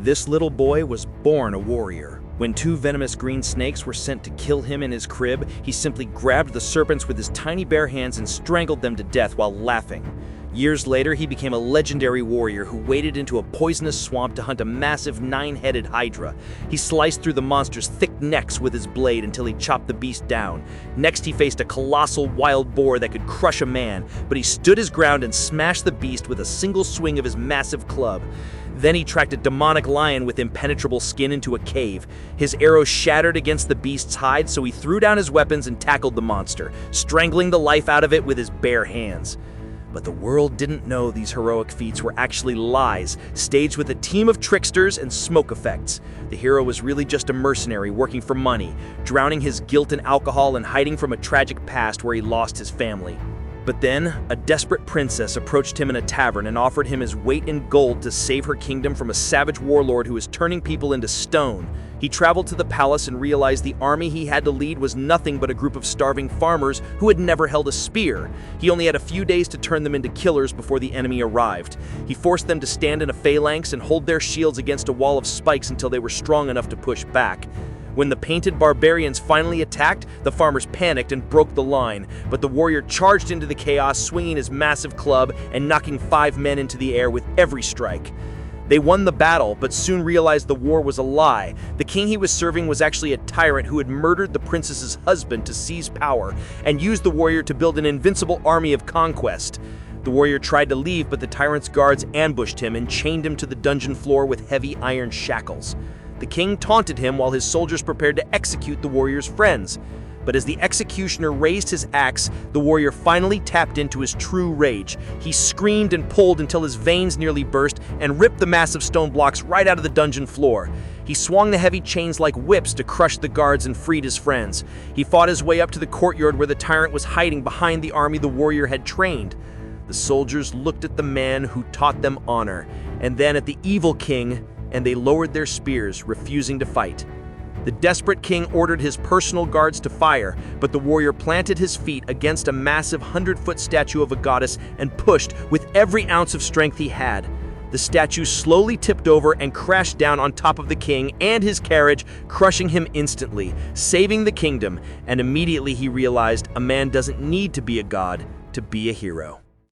This little boy was born a warrior. When two venomous green snakes were sent to kill him in his crib, he simply grabbed the serpents with his tiny bare hands and strangled them to death while laughing. Years later, he became a legendary warrior who waded into a poisonous swamp to hunt a massive 9-headed hydra. He sliced through the monster's thick necks with his blade until he chopped the beast down. Next, he faced a colossal wild boar that could crush a man, but he stood his ground and smashed the beast with a single swing of his massive club. Then he tracked a demonic lion with impenetrable skin into a cave. His arrow shattered against the beast's hide, so he threw down his weapons and tackled the monster, strangling the life out of it with his bare hands. But the world didn't know these heroic feats were actually lies, staged with a team of tricksters and smoke effects. The hero was really just a mercenary working for money, drowning his guilt in alcohol and hiding from a tragic past where he lost his family. But then, a desperate princess approached him in a tavern and offered him his weight in gold to save her kingdom from a savage warlord who was turning people into stone. He traveled to the palace and realized the army he had to lead was nothing but a group of starving farmers who had never held a spear. He only had a few days to turn them into killers before the enemy arrived. He forced them to stand in a phalanx and hold their shields against a wall of spikes until they were strong enough to push back. When the painted barbarians finally attacked, the farmers panicked and broke the line, but the warrior charged into the chaos, swinging his massive club and knocking 5 men into the air with every strike. They won the battle, but soon realized the war was a lie. The king he was serving was actually a tyrant who had murdered the princess's husband to seize power and used the warrior to build an invincible army of conquest. The warrior tried to leave, but the tyrant's guards ambushed him and chained him to the dungeon floor with heavy iron shackles. The king taunted him while his soldiers prepared to execute the warrior's friends. But as the executioner raised his axe, the warrior finally tapped into his true rage. He screamed and pulled until his veins nearly burst and ripped the massive stone blocks right out of the dungeon floor. He swung the heavy chains like whips to crush the guards and freed his friends. He fought his way up to the courtyard where the tyrant was hiding behind the army the warrior had trained. The soldiers looked at the man who taught them honor, and then at the evil king, and they lowered their spears, refusing to fight. The desperate king ordered his personal guards to fire, but the warrior planted his feet against a massive 100-foot statue of a goddess and pushed with every ounce of strength he had. The statue slowly tipped over and crashed down on top of the king and his carriage, crushing him instantly, saving the kingdom, and immediately he realized a man doesn't need to be a god to be a hero.